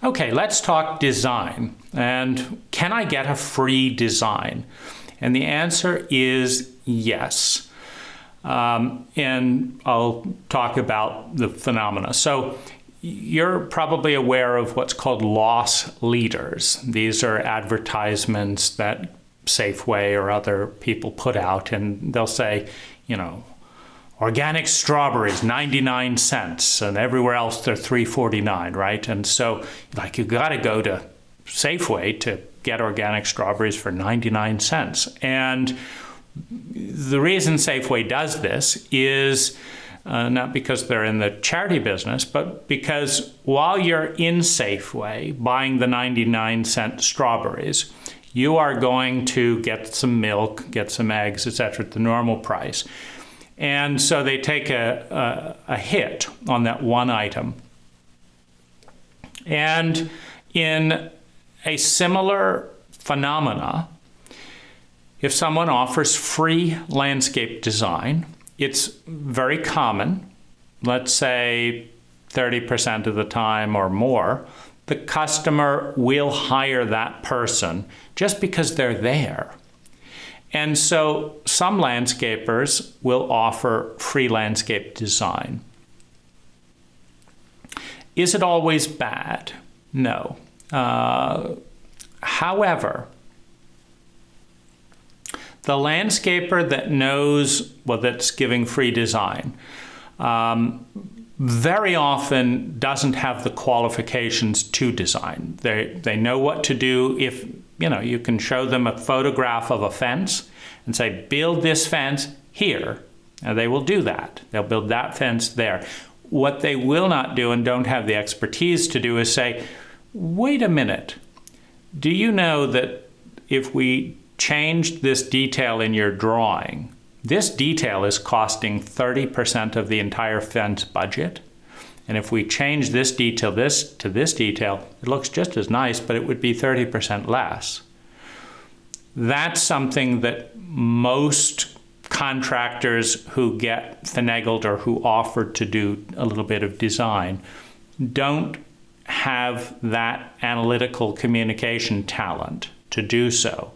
Okay, let's talk design. And can I get a free design? And the answer is yes. And I'll talk about the phenomena. So you're probably aware of what's called loss leaders. These are advertisements that Safeway or other people put out, and they'll say, you know, organic strawberries, 99 cents, and everywhere else they're $3.49, right? And so, like, you got to go to Safeway to get organic strawberries for 99 cents. And the reason Safeway does this is not because they're in the charity business, but because while you're in Safeway buying the 99-cent strawberries, you are going to get some milk, get some eggs, etc., at the normal price. And so they take a hit on that one item. And in a similar phenomena, if someone offers free landscape design, it's very common, let's say 30% of the time or more, the customer will hire that person just because they're there. And so some landscapers will offer free landscape design. Is it always bad? No. However, the landscaper that knows, well, that's giving free design, very often doesn't have the qualifications to design. They know what to do. If, you know, you can show them a photograph of a fence and say, build this fence here. And they will do that. They'll build that fence there. What they will not do and don't have the expertise to do is say, wait a minute, do you know that if we changed this detail in your drawing, this detail is costing 30% of the entire fence budget? And if we change this detail to this detail, it looks just as nice, but it would be 30% less. That's something that most contractors who get finagled or who offer to do a little bit of design don't have that analytical communication talent to do so.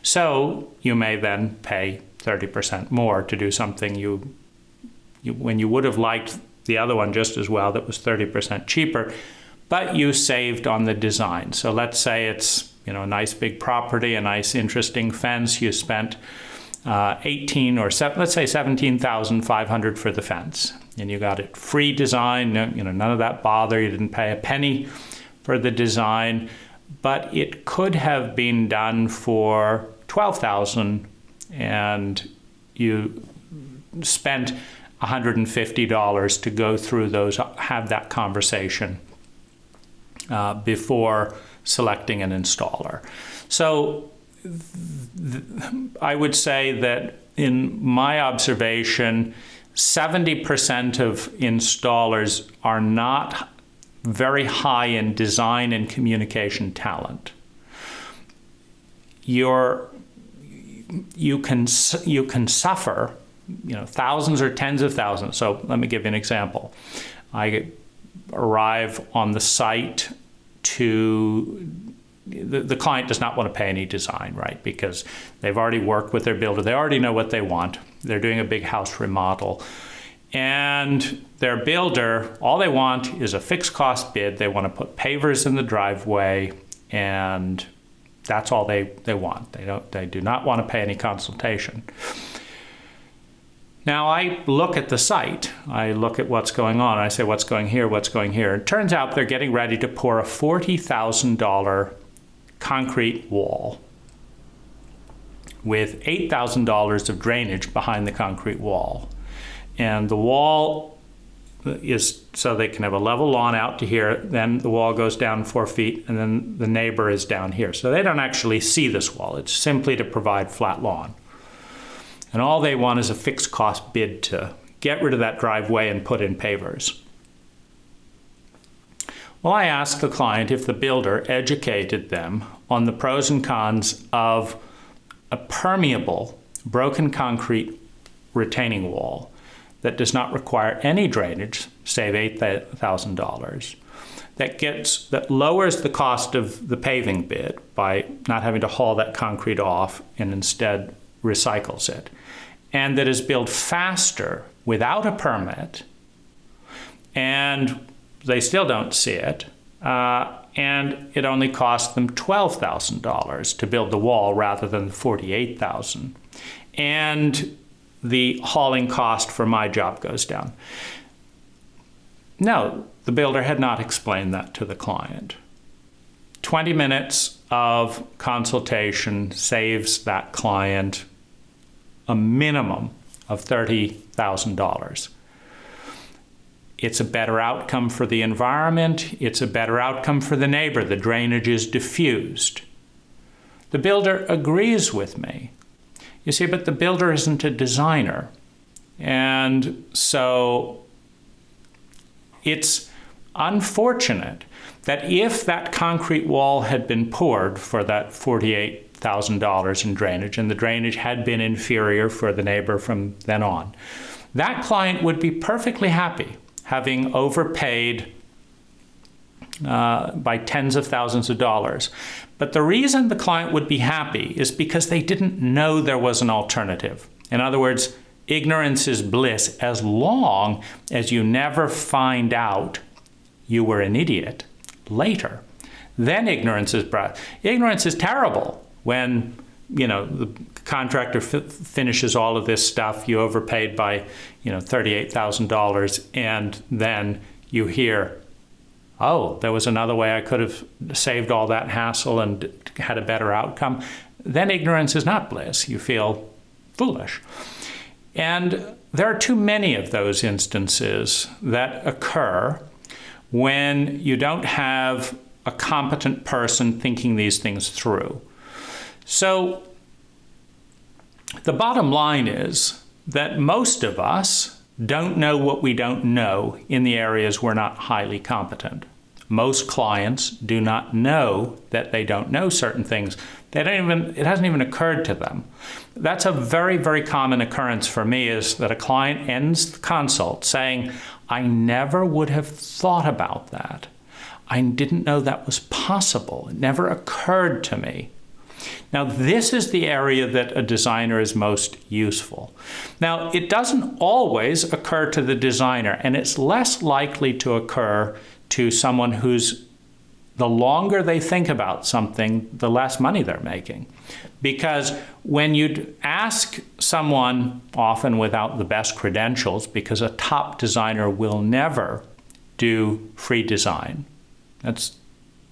So you may then pay 30% more to do something you when you would have liked the other one just as well that was 30% cheaper, but you saved on the design. So let's say it's, you know, a nice big property, a nice interesting fence. You spent let's say $17,500 for the fence, and you got it free design. You know, none of that bother. You didn't pay a penny for the design, but it could have been done for $12,000, and you spent $150 to go through those, have that conversation before selecting an installer. So I would say that in my observation, 70% of installers are not very high in design and communication talent. You can suffer, you know, thousands or tens of thousands. So let me give you an example. I arrive on the site to the client does not want to pay any design, right? Because they've already worked with their builder. They already know what they want. They're doing a big house remodel. And their builder, all they want is a fixed cost bid. They want to put pavers in the driveway, and that's all they want. They do not want to pay any consultation. Now I look at the site. I look at what's going on. I say, what's going here? What's going here? It turns out they're getting ready to pour a $40,000 concrete wall with $8,000 of drainage behind the concrete wall. And the wall is so they can have a level lawn out to here, then the wall goes down 4 feet, and then the neighbor is down here. So they don't actually see this wall. It's simply to provide flat lawn. And all they want is a fixed cost bid to get rid of that driveway and put in pavers. Well, I asked the client if the builder educated them on the pros and cons of a permeable broken concrete retaining wall that does not require any drainage, save $8,000, that lowers the cost of the paving bid by not having to haul that concrete off and instead recycles it, and that is built faster without a permit, and they still don't see it, and it only cost them $12,000 to build the wall rather than the $48,000, and the hauling cost for my job goes down. No, the builder had not explained that to the client. 20 minutes of consultation saves that client a minimum of $30,000. It's a better outcome for the environment. It's a better outcome for the neighbor. The drainage is diffused. The builder agrees with me. You see, but the builder isn't a designer. And so it's unfortunate that if that concrete wall had been poured for that $48,000 in drainage, and the drainage had been inferior for the neighbor from then on, that client would be perfectly happy having overpaid by tens of thousands of dollars. But the reason the client would be happy is because they didn't know there was an alternative. In other words, ignorance is bliss as long as you never find out you were an idiot later. Then ignorance is bliss. Ignorance is terrible when, the contractor finishes all of this stuff, you overpaid by, $38,000, and then you hear, oh, there was another way I could have saved all that hassle and had a better outcome. Then ignorance is not bliss. You feel foolish. And there are too many of those instances that occur when you don't have a competent person thinking these things through. So the bottom line is that most of us don't know what we don't know in the areas we're not highly competent. Most clients do not know that they don't know certain things. It hasn't even occurred to them. That's a very, very common occurrence for me, is that a client ends the consult saying, I never would have thought about that. I didn't know that was possible. It never occurred to me. Now, this is the area that a designer is most useful. Now, it doesn't always occur to the designer, and it's less likely to occur to someone who's, the longer they think about something, the less money they're making. Because when you'd ask someone, often without the best credentials, because a top designer will never do free design. That's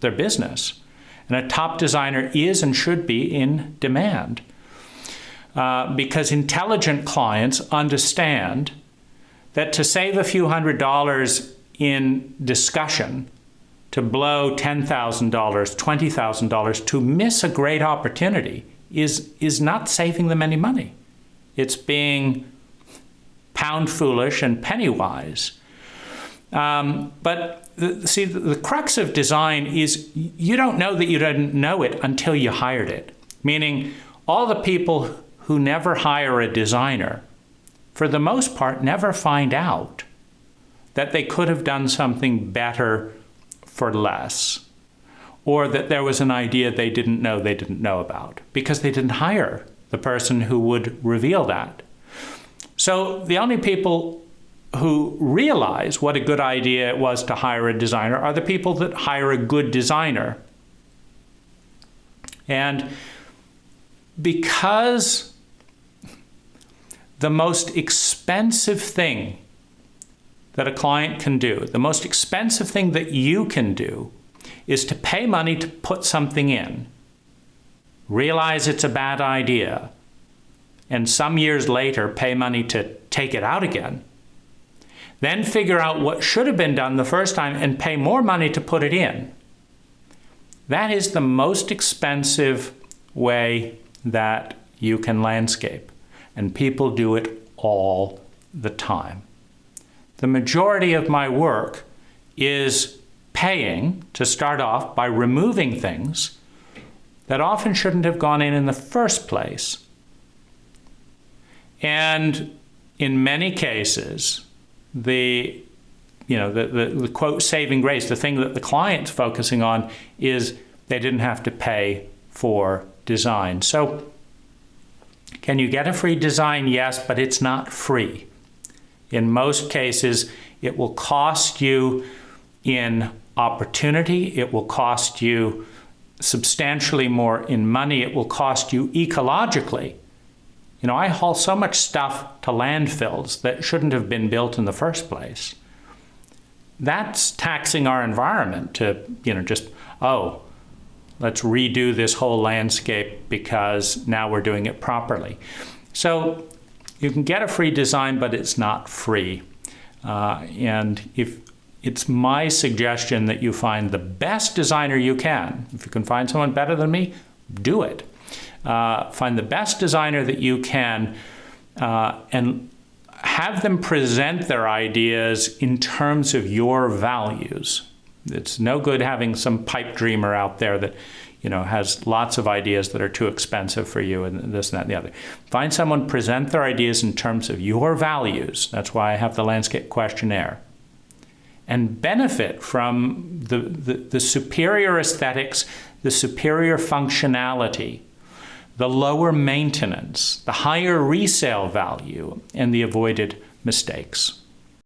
their business. And a top designer is and should be in demand. Because intelligent clients understand that to save a few $100s in discussion, to blow $10,000, $20,000, to miss a great opportunity is not saving them any money. It's being pound foolish and penny wise. But the crux of design is you don't know that you didn't know it until you hired it. Meaning all the people who never hire a designer, for the most part, never find out that they could have done something better for less, or that there was an idea they didn't know about, because they didn't hire the person who would reveal that. So the only people who realize what a good idea it was to hire a designer are the people that hire a good designer. And because the most expensive thing that a client can do, the most expensive thing that you can do, is to pay money to put something in, realize it's a bad idea, and some years later pay money to take it out again, then figure out what should have been done the first time and pay more money to put it in. That is the most expensive way that you can landscape, and people do it all the time. The majority of my work is paying to start off by removing things that often shouldn't have gone in the first place. And in many cases, the the quote saving grace, the thing that the client's focusing on is they didn't have to pay for design. So can you get a free design? Yes, but it's not free. In most cases, it will cost you in opportunity, it will cost you substantially more in money, it will cost you ecologically. I haul so much stuff to landfills that shouldn't have been built in the first place. That's taxing our environment to, let's redo this whole landscape because now we're doing it properly. So you can get a free design, but it's not free. And if it's my suggestion that you find the best designer you can. If you can find someone better than me, do it. Find the best designer that you can and have them present their ideas in terms of your values. It's no good having some pipe dreamer out there that has lots of ideas that are too expensive for you and this and that and the other. Find someone, present their ideas in terms of your values. That's why I have the landscape questionnaire. And benefit from the superior aesthetics, the superior functionality, the lower maintenance, the higher resale value, and the avoided mistakes.